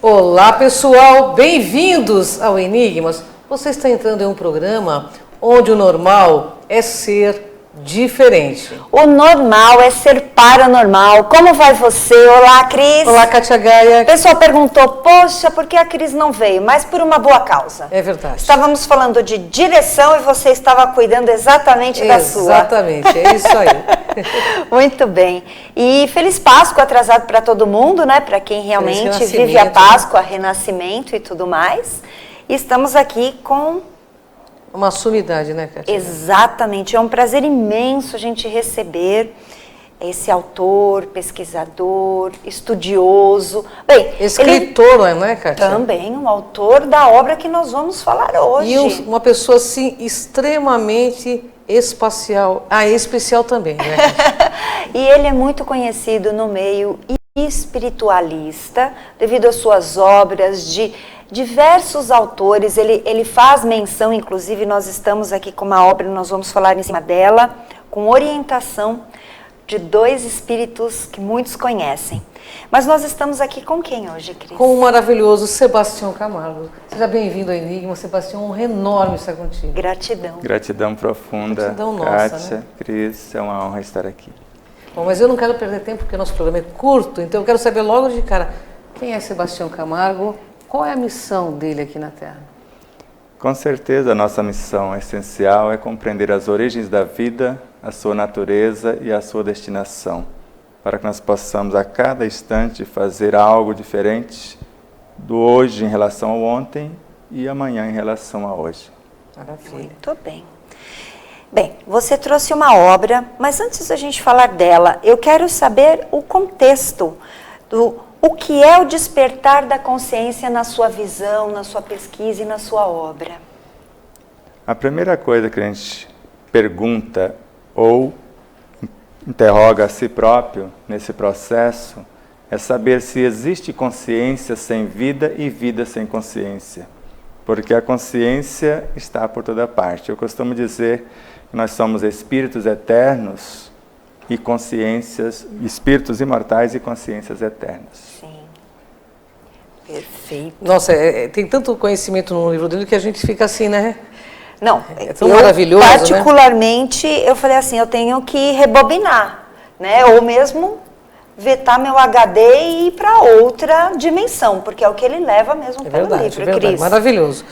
Olá pessoal, bem-vindos ao Enigmas. Você está entrando em um programa onde o normal é ser diferente. O normal é ser paranormal. Como vai você? Olá, Cris. Olá, Kátia Gaia. O pessoal perguntou, poxa, por que a Cris não veio? Mas por uma boa causa. É verdade. Estávamos falando de direção e você estava cuidando exatamente da sua. Exatamente, é isso aí. Muito bem. E feliz Páscoa atrasado para todo mundo, né? Para quem realmente vive a Páscoa, renascimento e tudo mais. E estamos aqui com... uma sumidade, né, Kátia? Exatamente, é um prazer imenso a gente receber esse autor, pesquisador, estudioso. Bem, escritor, não é, Kátia? Também um autor da obra que nós vamos falar hoje. E uma pessoa, assim, extremamente especial também, né? E ele é muito conhecido no meio espiritualista, devido às suas obras de diversos autores. Ele faz menção, inclusive nós estamos aqui com uma obra, nós vamos falar em cima dela, com orientação de dois espíritos que muitos conhecem. Mas nós estamos aqui com quem hoje, Cris? Com o maravilhoso Sebastião Camargo. Seja bem-vindo ao Enigma, Sebastião, honra enorme estar contigo. Gratidão. Gratidão profunda, gratidão nossa, Kátia, né? Cris, é uma honra estar aqui. Bom, mas eu não quero perder tempo porque nosso programa é curto, então eu quero saber logo de cara, quem é Sebastião Camargo, qual é a missão dele aqui na Terra? Com certeza a nossa missão essencial é compreender as origens da vida, a sua natureza e a sua destinação, para que nós possamos a cada instante fazer algo diferente do hoje em relação ao ontem e amanhã em relação a hoje. Maravilha. Muito bem. Bem, você trouxe uma obra, mas antes da gente falar dela, eu quero saber o contexto do o que é o despertar da consciência na sua visão, na sua pesquisa e na sua obra. A primeira coisa que a gente pergunta ou interroga a si próprio nesse processo é saber se existe consciência sem vida e vida sem consciência. Porque a consciência está por toda parte. Eu costumo dizer que nós somos espíritos eternos e consciências, espíritos imortais e consciências eternas. Sim. Perfeito. Nossa, tem tanto conhecimento no livro dele que a gente fica assim, né? Não, é tão maravilhoso, particularmente, né? Eu falei assim, eu tenho que rebobinar, né? Ou mesmo vetar meu HD e ir para outra dimensão, porque é o que ele leva mesmo pelo livro, Cris. Maravilhoso.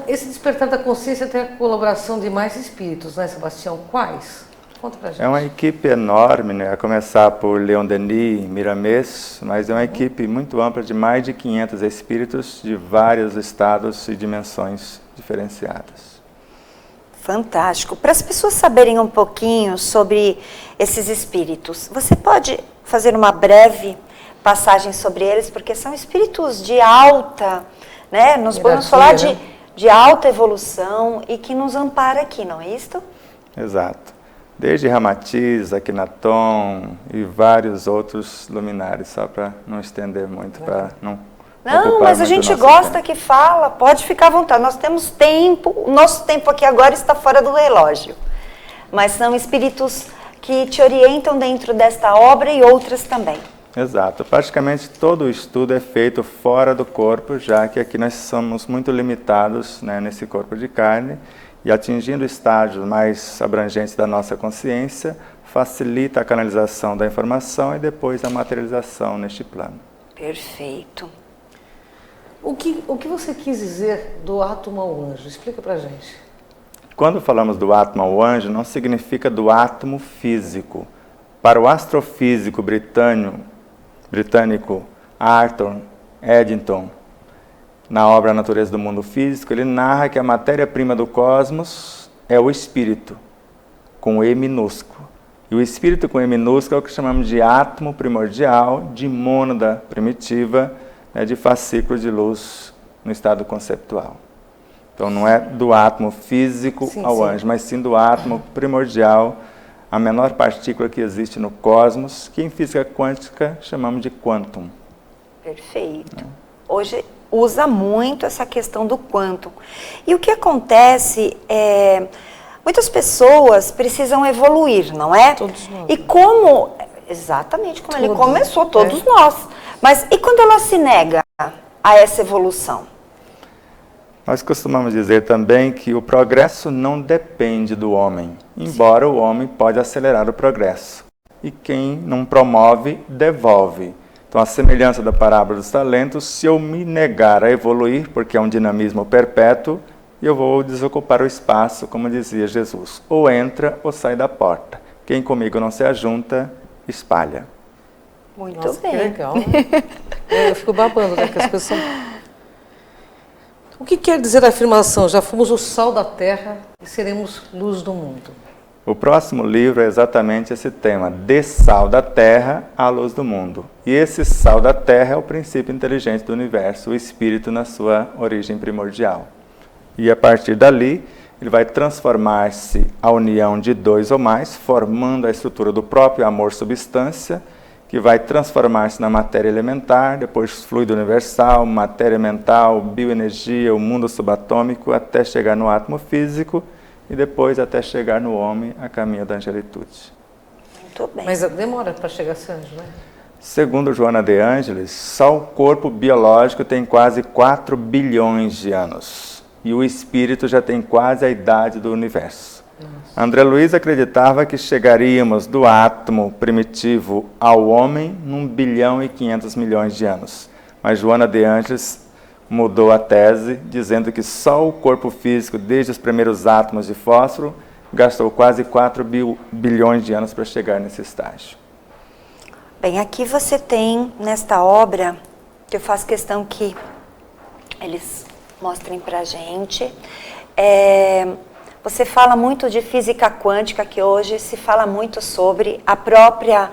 Esse despertar da consciência tem a colaboração de mais espíritos, né, Sebastião? Quais? Conta pra gente. É uma equipe enorme, né? A começar por Leon Denis, Miramês, mas é uma equipe muito ampla de mais de 500 espíritos de vários estados e dimensões diferenciadas. Fantástico. Para as pessoas saberem um pouquinho sobre esses espíritos, você pode fazer uma breve passagem sobre eles, porque são espíritos de alta, né? Nós podemos falar de alta evolução e que nos ampara aqui, não é isto? Exato. Desde Ramatiz, Akhenaton e vários outros luminares, só para não estender muito, para não... Não, mas a gente gosta que fala, pode ficar à vontade. Nós temos tempo, o nosso tempo aqui agora está fora do relógio. Mas são espíritos que te orientam dentro desta obra e outras também. Exato. Praticamente todo o estudo é feito fora do corpo, já que aqui nós somos muito limitados, né, nesse corpo de carne, e atingindo estágios mais abrangentes da nossa consciência, facilita a canalização da informação e depois a materialização neste plano. Perfeito. O que você quis dizer do átomo ao anjo? Explica pra gente. Quando falamos do átomo ao anjo, não significa do átomo físico. Para o astrofísico britânico Arthur Eddington, na obra A Natureza do Mundo Físico, ele narra que a matéria-prima do cosmos é o espírito, com E minúsculo. E o espírito com E minúsculo é o que chamamos de átomo primordial, de mônada primitiva, né, de fascículo de luz no estado conceptual. Então não é do átomo físico ao anjo, mas sim do átomo primordial, a menor partícula que existe no cosmos, que em física quântica chamamos de quantum. Perfeito. Hoje usa muito essa questão do quantum. E o que acontece é, muitas pessoas precisam evoluir, não é? Todos nós. E como, exatamente como ele começou, todos nós. Mas e quando ela se nega a essa evolução? Nós costumamos dizer também que o progresso não depende do homem, embora o homem pode acelerar o progresso. E quem não promove, devolve. Então, a semelhança da parábola dos talentos, se eu me negar a evoluir, porque é um dinamismo perpétuo, eu vou desocupar o espaço, como dizia Jesus. Ou entra ou sai da porta. Quem comigo não se ajunta, espalha. Muito Nossa, bem. que legal, né? Eu fico babando, né? Que as coisas são... O que quer dizer a afirmação? Já fomos o sal da terra e seremos luz do mundo. O próximo livro é exatamente esse tema, de sal da terra à luz do mundo. E esse sal da terra é o princípio inteligente do universo, o espírito na sua origem primordial. E a partir dali, ele vai transformar-se a união de dois ou mais, formando a estrutura do próprio amor-substância, que vai transformar-se na matéria elementar, depois fluido universal, matéria mental, bioenergia, o mundo subatômico, até chegar no átomo físico e depois até chegar no homem a caminho da angelitude. Muito bem. Mas demora para chegar a ser anjo, né? Segundo Joana de Ângeles, só o corpo biológico tem quase 4 bilhões de anos e o espírito já tem quase a idade do universo. André Luiz acreditava que chegaríamos do átomo primitivo ao homem num 1 bilhão e 500 milhões de anos. Mas Joana de Ângeles mudou a tese, dizendo que só o corpo físico, desde os primeiros átomos de fósforo, gastou quase 4 bilhões de anos para chegar nesse estágio. Bem, aqui você tem, nesta obra, que eu faço questão que eles mostrem para a gente, você fala muito de física quântica, que hoje se fala muito sobre a própria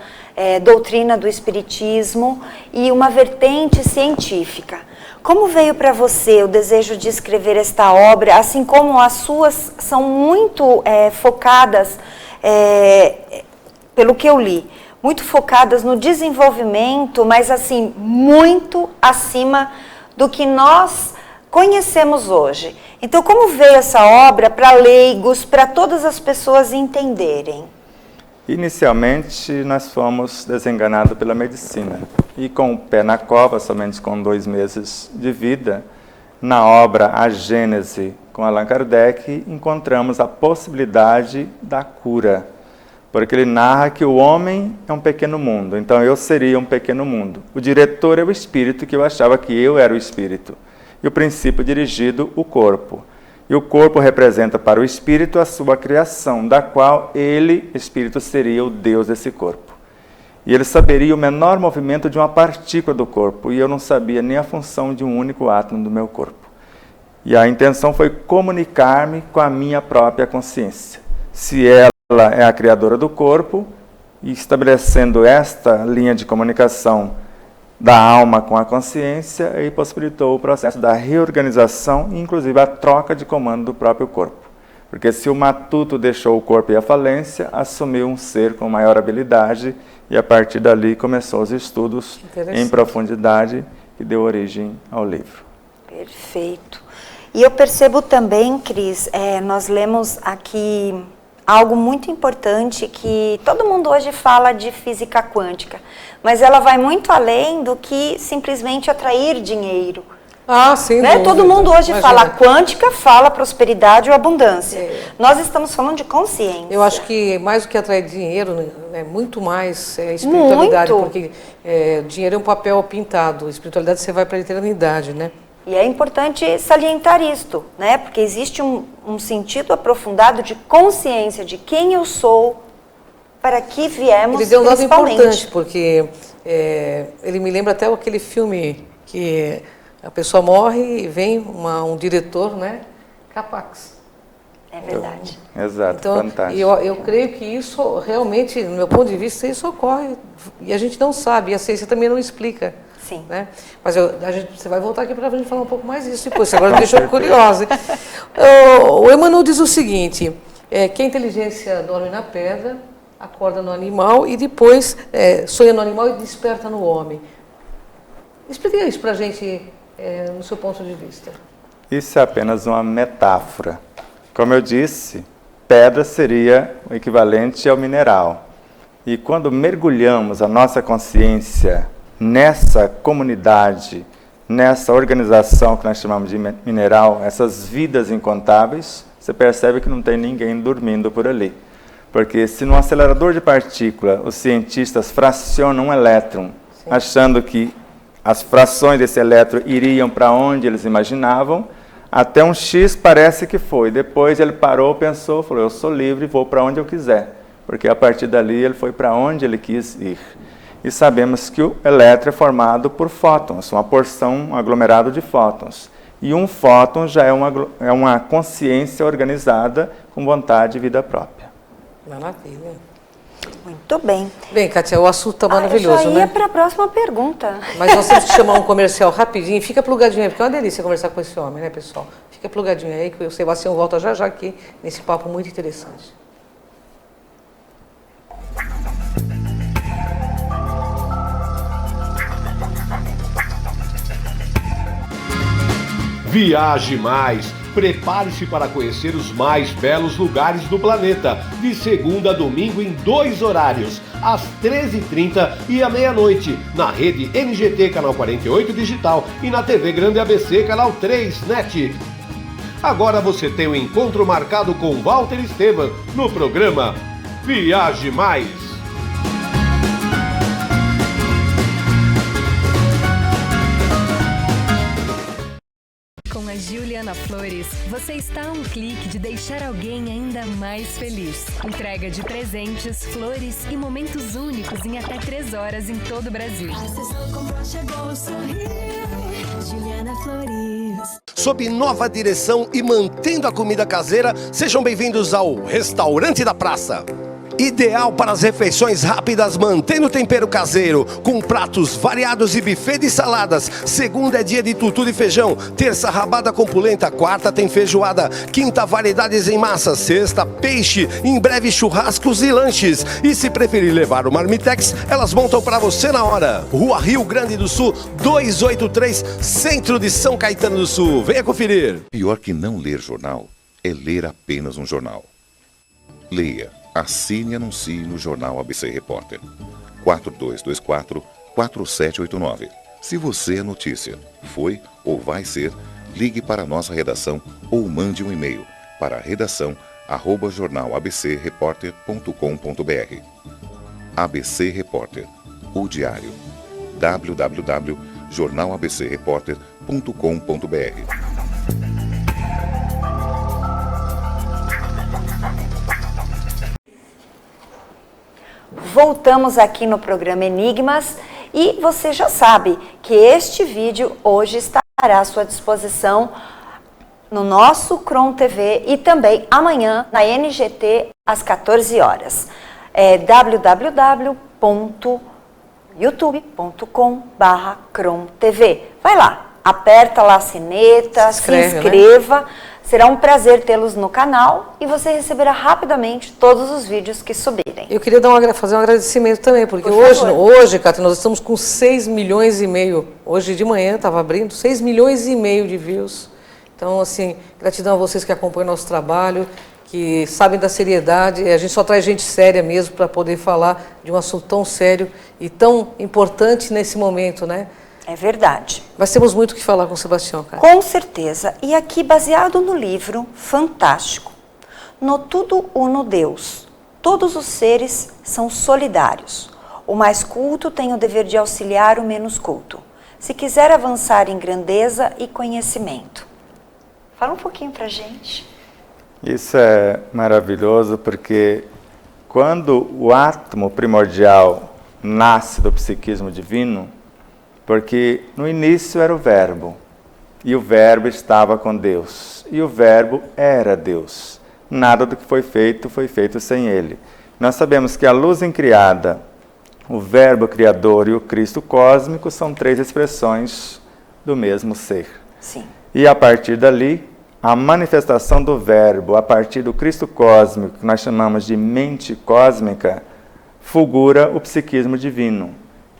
doutrina do espiritismo e uma vertente científica. Como veio para você o desejo de escrever esta obra, assim como as suas são muito focadas, pelo que eu li, muito focadas no desenvolvimento, mas assim, muito acima do que nós conhecemos hoje. Então, como veio essa obra para leigos, para todas as pessoas entenderem? Inicialmente, nós fomos desenganados pela medicina. E com o pé na cova, somente com 2 meses de vida, na obra A Gênese, com Allan Kardec, encontramos a possibilidade da cura. Porque ele narra que o homem é um pequeno mundo, então eu seria um pequeno mundo. O diretor é o espírito, que eu achava que eu era o espírito. E o princípio dirigido, o corpo. E o corpo representa para o espírito a sua criação, da qual ele, espírito, seria o Deus desse corpo. E ele saberia o menor movimento de uma partícula do corpo, e eu não sabia nem a função de um único átomo do meu corpo. E a intenção foi comunicar-me com a minha própria consciência. Se ela é a criadora do corpo, e estabelecendo esta linha de comunicação da alma com a consciência, e possibilitou o processo da reorganização e inclusive a troca de comando do próprio corpo. Porque se o matuto deixou o corpo e a falência, assumiu um ser com maior habilidade e a partir dali começou os estudos em profundidade que deu origem ao livro. Perfeito. E eu percebo também, Cris, nós lemos aqui algo muito importante que todo mundo hoje fala de física quântica, mas ela vai muito além do que simplesmente atrair dinheiro. Ah, sim. Né? Todo mundo hoje Imagina. fala quântica, fala prosperidade ou abundância. Nós estamos falando de consciência. Eu acho que mais do que atrair dinheiro, é muito mais espiritualidade, Muito. porque dinheiro é um papel pintado, espiritualidade você vai para a eternidade, né? E é importante salientar isto, né? Porque existe um sentido aprofundado de consciência de quem eu sou, para que viemos. Ele deu um dado importante, porque ele me lembra até aquele filme que a pessoa morre e vem um diretor, né? Capax. É verdade. Exato, Então, fantástico. eu creio que isso realmente, no meu ponto de vista, isso ocorre. E a gente não sabe, e a ciência também não explica. Sim. Né? Mas você vai voltar aqui para a gente falar um pouco mais disso depois, agora me deixou curiosa. O Emmanuel diz o seguinte, que a inteligência dorme na pedra, acorda no animal e depois sonha no animal e desperta no homem. Explica isso para a gente, no seu ponto de vista. Isso é apenas uma metáfora. Como eu disse, pedra seria o equivalente ao mineral. E quando mergulhamos a nossa consciência nessa comunidade, nessa organização que nós chamamos de mineral, essas vidas incontáveis, você percebe que não tem ninguém dormindo por ali. Porque se no acelerador de partícula os cientistas fracionam um elétron, achando que as frações desse elétron iriam para onde eles imaginavam, até um X parece que foi. Depois ele parou, pensou, falou, eu sou livre, vou para onde eu quiser. Porque a partir dali ele foi para onde ele quis ir. E sabemos que o elétron é formado por fótons, uma porção, um aglomerado de fótons. E um fóton já é uma consciência organizada com vontade e vida própria. Maravilha. Muito bem. Bem, Kátia, o assunto está maravilhoso, eu já ia né? para a próxima pergunta. Mas nós temos que chamar um comercial rapidinho. Fica plugadinho aí, porque é uma delícia conversar com esse homem, né, pessoal? Fica plugadinho aí, que o Sebastião volta já aqui nesse papo muito interessante. Viaje mais! Prepare-se para conhecer os mais belos lugares do planeta, de segunda a domingo em 2 horários, às 13h30 e à meia-noite, na rede NGT Canal 48 Digital e na TV Grande ABC Canal 3 NET. Agora você tem um encontro marcado com Walter Esteban no programa Viaje Mais. Com a Juliana Flores, você está a um clique de deixar alguém ainda mais feliz. Entrega de presentes, flores e momentos únicos em até 3 horas em todo o Brasil. Juliana Flores. Sob nova direção e mantendo a comida caseira, sejam bem-vindos ao Restaurante da Praça. Ideal para as refeições rápidas, mantendo o tempero caseiro, com pratos variados e buffet de saladas. Segunda é dia de tutu de feijão, terça rabada com polenta, quarta tem feijoada, quinta variedades em massa, sexta peixe, em breve churrascos e lanches. E se preferir levar o marmitex, elas montam para você na hora. Rua Rio Grande do Sul, 283, centro de São Caetano do Sul. Venha conferir. Pior que não ler jornal é ler apenas um jornal. Leia. Assine e anuncie no Jornal ABC Repórter. 4224-4789. Se você é notícia, foi ou vai ser, ligue para a nossa redação ou mande um e-mail para redação@jornalabcreporter.com.br. ABC Repórter, o diário. www.jornalabcreporter.com.br. Voltamos aqui no programa Enigmas e você já sabe que este vídeo hoje estará à sua disposição no nosso Crom TV e também amanhã na NGT às 14 horas. É www.youtube.com/CromTV. Vai lá, aperta lá a sineta, se inscreva. Né? Será um prazer tê-los no canal e você receberá rapidamente todos os vídeos que subirem. Eu queria fazer um agradecimento também, porque hoje, Cátia, nós estamos com 6 milhões e meio. Hoje de manhã estava abrindo 6 milhões e meio de views. Então, assim, gratidão a vocês que acompanham o nosso trabalho, que sabem da seriedade. A gente só traz gente séria mesmo para poder falar de um assunto tão sério e tão importante nesse momento, né? É verdade. Mas temos muito o que falar com o Sebastião, cara. Com certeza. E aqui, baseado no livro fantástico, No Tudo Uno Deus, todos os seres são solidários. O mais culto tem o dever de auxiliar o menos culto, se quiser avançar em grandeza e conhecimento. Fala um pouquinho pra gente. Isso é maravilhoso porque quando o átomo primordial nasce do psiquismo divino, porque no início era o Verbo, e o Verbo estava com Deus, e o Verbo era Deus. Nada do que foi feito sem Ele. Nós sabemos que a luz incriada, o Verbo Criador e o Cristo cósmico são 3 expressões do mesmo ser. Sim. E a partir dali, a manifestação do Verbo, a partir do Cristo cósmico, que nós chamamos de mente cósmica, fulgura o psiquismo divino,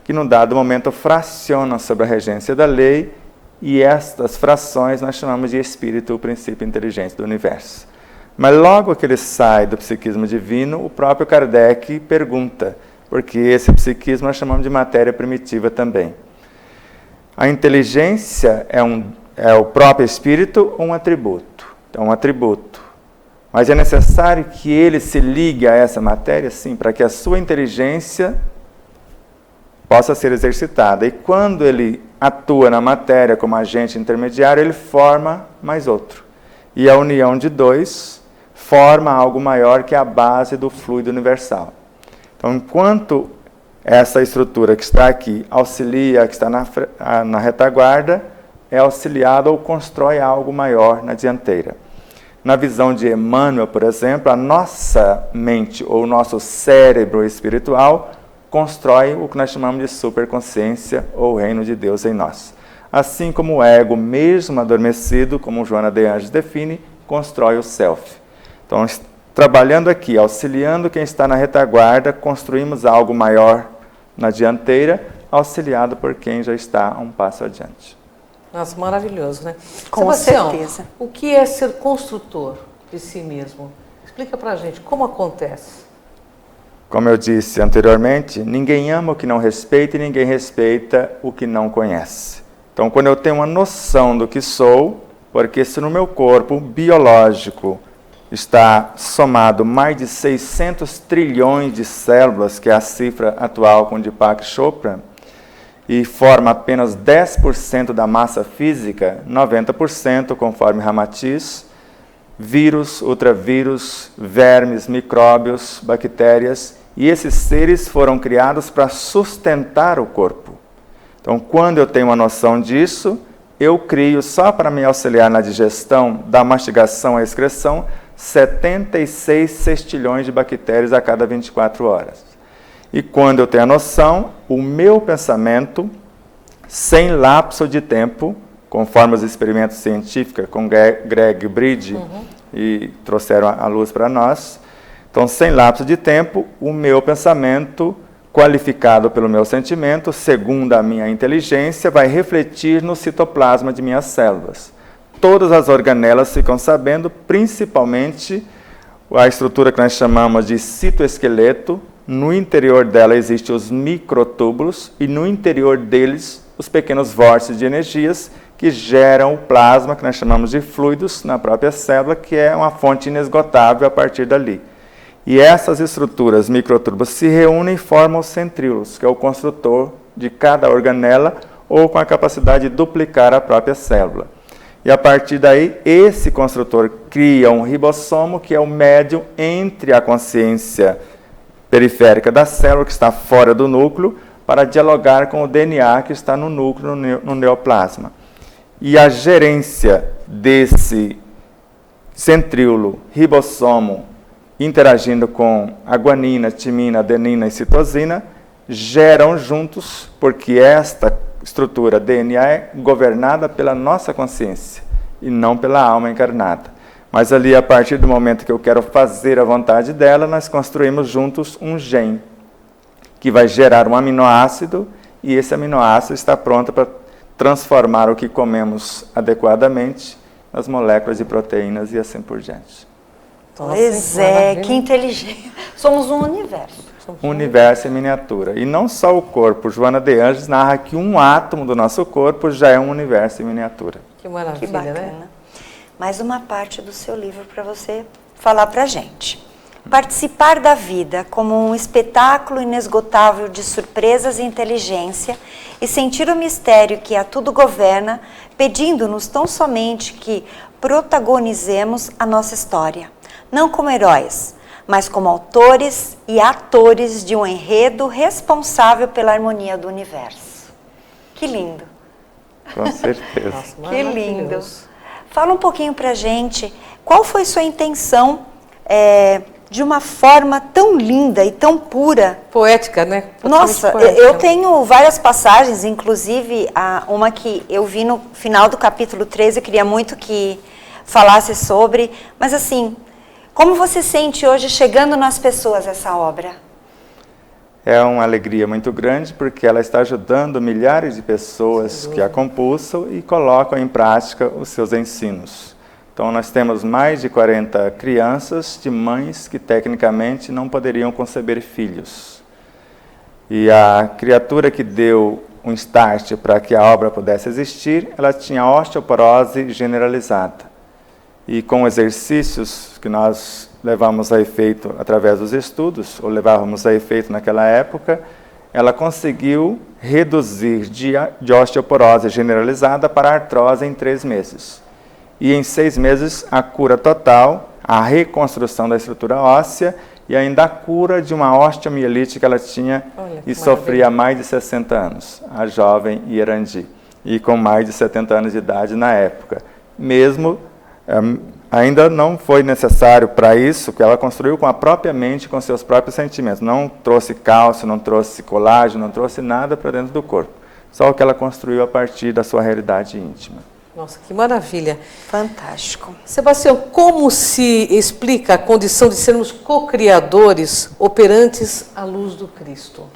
que num dado momento fraciona sobre a regência da lei, e estas frações nós chamamos de espírito, o princípio inteligente do universo. Mas logo que ele sai do psiquismo divino, o próprio Kardec pergunta, porque esse psiquismo nós chamamos de matéria primitiva também. A inteligência é o próprio espírito ou um atributo? É um atributo. Mas é necessário que ele se ligue a essa matéria, sim, para que a sua inteligência possa ser exercitada. E quando ele atua na matéria como agente intermediário, ele forma mais outro. E a união de dois forma algo maior que a base do fluido universal. Então, enquanto essa estrutura que está aqui auxilia, que está na retaguarda, é auxiliada ou constrói algo maior na dianteira. Na visão de Emmanuel, por exemplo, a nossa mente ou o nosso cérebro espiritual constrói o que nós chamamos de superconsciência ou reino de Deus em nós. Assim como o ego, mesmo adormecido, como Joana de Anjos define, constrói o self. Então, trabalhando aqui, auxiliando quem está na retaguarda, construímos algo maior na dianteira, auxiliado por quem já está um passo adiante. Nossa, maravilhoso, né? Com Sebastião, certeza. o que é ser construtor de si mesmo? Explica pra gente como acontece. Como eu disse anteriormente, ninguém ama o que não respeita e ninguém respeita o que não conhece. Então, quando eu tenho uma noção do que sou, porque se no meu corpo biológico está somado mais de 600 trilhões de células, que é a cifra atual com Deepak Chopra, e forma apenas 10% da massa física, 90%, conforme Ramatiz, vírus, ultravírus, vermes, micróbios, bactérias, e esses seres foram criados para sustentar o corpo. Então, quando eu tenho uma noção disso, eu crio, só para me auxiliar na digestão, da mastigação à excreção, 76 sextilhões de bactérias a cada 24 horas. E quando eu tenho a noção, o meu pensamento, sem lapso de tempo, conforme os experimentos científicos com Greg Bridge, e trouxeram a luz para nós, então, sem lapso de tempo, o meu pensamento, qualificado pelo meu sentimento, segundo a minha inteligência, vai refletir no citoplasma de minhas células. Todas as organelas ficam sabendo, principalmente a estrutura que nós chamamos de citoesqueleto. No interior dela existem os microtúbulos e no interior deles os pequenos vórtices de energias que geram o plasma, que nós chamamos de fluidos, na própria célula, que é uma fonte inesgotável a partir dali. E essas estruturas microtúbulos se reúnem e formam os centríolos, que é o construtor de cada organela ou com a capacidade de duplicar a própria célula. E a partir daí, esse construtor cria um ribossomo, que é o médium entre a consciência periférica da célula, que está fora do núcleo, para dialogar com o DNA que está no núcleo, no neoplasma. E a gerência desse centríolo, ribossomo, interagindo com a guanina, timina, adenina e citosina, geram juntos, porque esta estrutura DNA é governada pela nossa consciência e não pela alma encarnada. Mas ali, a partir do momento que eu quero fazer a vontade dela, nós construímos juntos um gene, que vai gerar um aminoácido, e esse aminoácido está pronto para transformar o que comemos adequadamente nas moléculas de proteínas e assim por diante. Pois é, que inteligente. Somos um universo. Um universo em miniatura. E não só o corpo. Joana de Anjos narra que um átomo do nosso corpo já é um universo em miniatura. Que maravilha, Que bacana. né? Mais uma parte do seu livro para você falar para a gente. Participar da vida como um espetáculo inesgotável de surpresas e inteligência e sentir o mistério que a tudo governa, pedindo-nos tão somente que protagonizemos a nossa história. Não como heróis, mas como autores e atores de um enredo responsável pela harmonia do universo. Que lindo! Com certeza. Nossa, Que lindo! maravilhoso. Fala um pouquinho pra gente, qual foi sua intenção de uma forma tão linda e tão pura? Poética, né? Nossa, Poética. eu tenho várias passagens, inclusive uma que eu vi no final do capítulo 13, eu queria muito que falasse sobre, mas assim, como você sente hoje chegando nas pessoas essa obra? É uma alegria muito grande, porque ela está ajudando milhares de pessoas que a compulsam e colocam em prática os seus ensinos. Então, nós temos mais de 40 crianças de mães que, tecnicamente, não poderiam conceber filhos. E a criatura que deu um start para que a obra pudesse existir, ela tinha osteoporose generalizada. E com exercícios que nós levamos a efeito através dos estudos, ou levávamos a efeito naquela época, ela conseguiu reduzir de osteoporose generalizada para artrose em 3 meses. E em 6 meses, a cura total, a reconstrução da estrutura óssea e ainda a cura de uma osteomielite que ela tinha e sofria há mais de 60 anos, a jovem Irandi, e com mais de 70 anos de idade na época. Mesmo, ainda não foi necessário para isso, que ela construiu com a própria mente, com seus próprios sentimentos. Não trouxe cálcio, não trouxe colágeno, não trouxe nada para dentro do corpo. Só o que ela construiu a partir da sua realidade íntima. Nossa, que maravilha. Fantástico. Sebastião, como se explica a condição de sermos co-criadores operantes à luz do Cristo?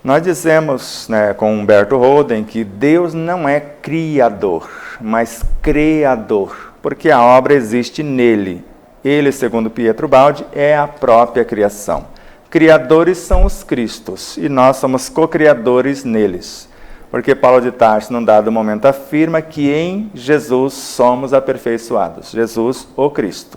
Nós dizemos, né, com Humberto Holden, que Deus não é criador, mas criador, porque a obra existe nele. Ele, segundo Pietro Baldi, é a própria criação. Criadores são os Cristos e nós somos co-criadores neles. Porque Paulo de Tarso, num dado momento, afirma que em Jesus somos aperfeiçoados. Jesus, o Cristo.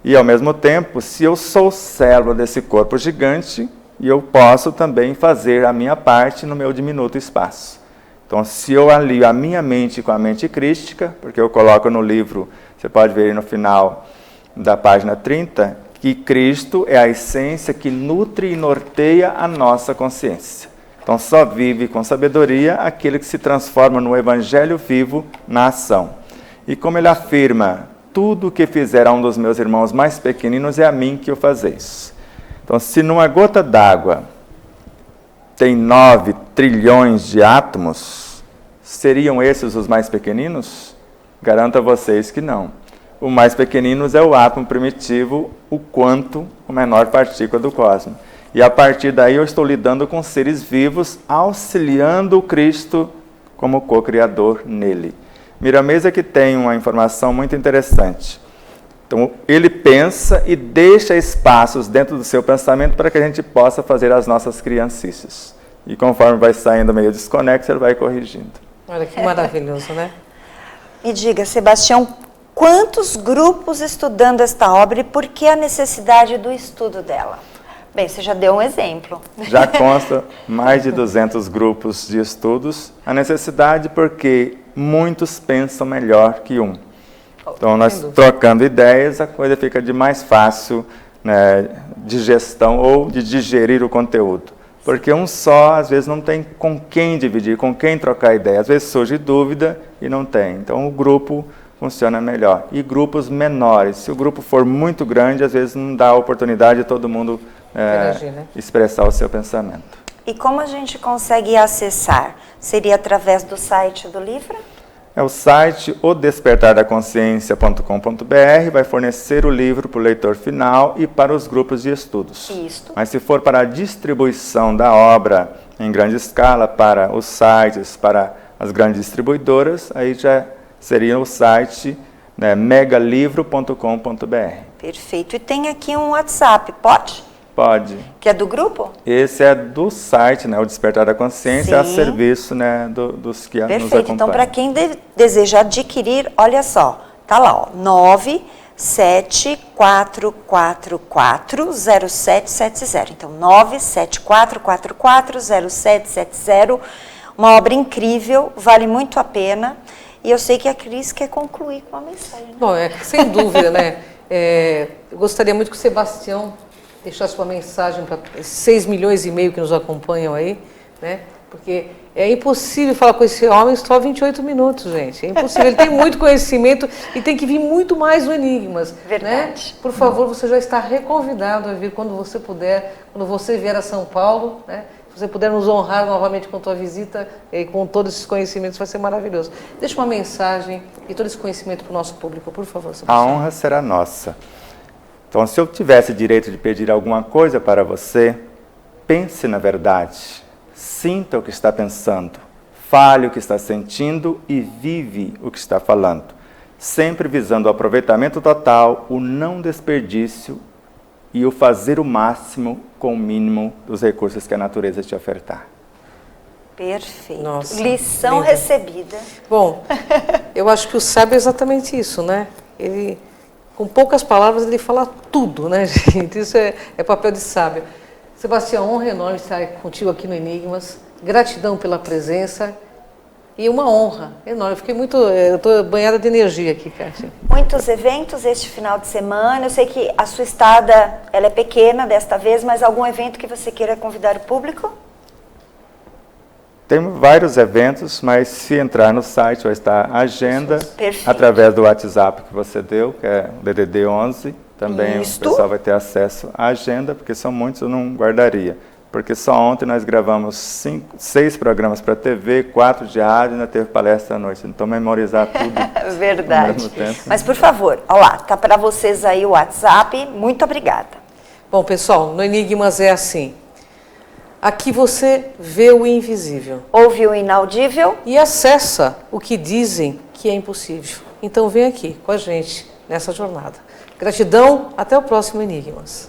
E, ao mesmo tempo, se eu sou célula desse corpo gigante, eu posso também fazer a minha parte no meu diminuto espaço. Então, se eu alio a minha mente com a mente crística, porque eu coloco no livro, você pode ver aí no final da página 30, que Cristo é a essência que nutre e norteia a nossa consciência. Então, só vive com sabedoria aquele que se transforma no Evangelho vivo na ação. E como ele afirma, tudo o que fizer a um dos meus irmãos mais pequeninos é a mim que o fazeis. Então, se numa gota d'água tem 9 trilhões de átomos, seriam esses os mais pequeninos? Garanto a vocês que não. O mais pequenino é o átomo primitivo, o quanto, a menor partícula do cosmos. E a partir daí eu estou lidando com seres vivos, auxiliando o Cristo como co-criador nele. Miramesa que tem uma informação muito interessante. Então, ele pensa e deixa espaços dentro do seu pensamento para que a gente possa fazer as nossas criancices. E conforme vai saindo meio desconexo, ele vai corrigindo. Olha que maravilhoso, né? Me diga, Sebastião, quantos grupos estudando esta obra e por que a necessidade do estudo dela? Bem, você já deu um exemplo. Já consta mais de 200 grupos de estudos. A necessidade porque muitos pensam melhor que um. Então, nós trocando ideias, a coisa fica de mais fácil, né, de gestão ou de digerir o conteúdo. Porque um só, às vezes, não tem com quem dividir, com quem trocar ideia. Às vezes surge dúvida e não tem. Então, o grupo funciona melhor. E grupos menores. Se o grupo for muito grande, às vezes não dá a oportunidade de todo mundo expressar o seu pensamento. E como a gente consegue acessar? Seria através do site do livro? É o site odespertardaconsciência.com.br, vai fornecer o livro para o leitor final e para os grupos de estudos. Isso. Mas se for para a distribuição da obra em grande escala, para os sites, para as grandes distribuidoras, aí já seria o site, né, megalivro.com.br. Perfeito. E tem aqui um WhatsApp, pode? Pode. Que é do grupo? Esse é do site, né, o Despertar da Consciência, a serviço, né, dos que nos acompanham. Perfeito. Então, para quem deseja adquirir, olha só, tá lá, ó, 974440770. Então, 974440770. Uma obra incrível, vale muito a pena. E eu sei que a Cris quer concluir com uma mensagem. Né? Bom, sem dúvida, né? Eu gostaria muito que o Sebastião deixasse uma mensagem para esses 6 milhões e meio que nos acompanham aí, né? Porque é impossível falar com esse homem só 28 minutos, gente. É impossível. Ele tem muito conhecimento e tem que vir muito mais no Enigmas. Verdade. Né? Por favor, você já está reconvidado a vir quando você puder, quando você vier a São Paulo, né? Se você puder nos honrar novamente com a tua visita e com todos esses conhecimentos, vai ser maravilhoso. Deixa uma mensagem e todo esse conhecimento para o nosso público, por favor. Sebastião. A honra será nossa. Então, se eu tivesse direito de pedir alguma coisa para você, pense na verdade, sinta o que está pensando, fale o que está sentindo e vive o que está falando, sempre visando o aproveitamento total, o não desperdício e o fazer o máximo com o mínimo dos recursos que a natureza te ofertar. Perfeito. Nossa, Lição linda. recebida. Bom, eu acho que o sábio é exatamente isso, né? Ele, com poucas palavras, ele fala tudo, né, gente? Isso é papel de sábio. Sebastião, honra enorme estar contigo aqui no Enigmas. Gratidão pela presença e uma honra enorme. Eu estou banhada de energia aqui, Kátia. Muitos eventos este final de semana. Eu sei que a sua estada ela é pequena desta vez, mas algum evento que você queira convidar o público? Temos vários eventos, mas se entrar no site vai estar a agenda, Perfeito. através do WhatsApp que você deu, que é o DDD 11. Também Isto. o pessoal vai ter acesso à agenda, porque são muitos, eu não guardaria. Porque só ontem nós gravamos 6 programas para TV, 4 de rádio, ainda teve palestra à noite. Então, memorizar tudo Verdade. ao mesmo tempo. Mas, por favor, olha lá, tá para vocês aí o WhatsApp. Muito obrigada. Bom, pessoal, no Enigmas é assim. Aqui você vê o invisível Ouve o inaudível? e acessa o que dizem que é impossível. Então vem aqui com a gente nessa jornada. Gratidão, até o próximo Enigmas.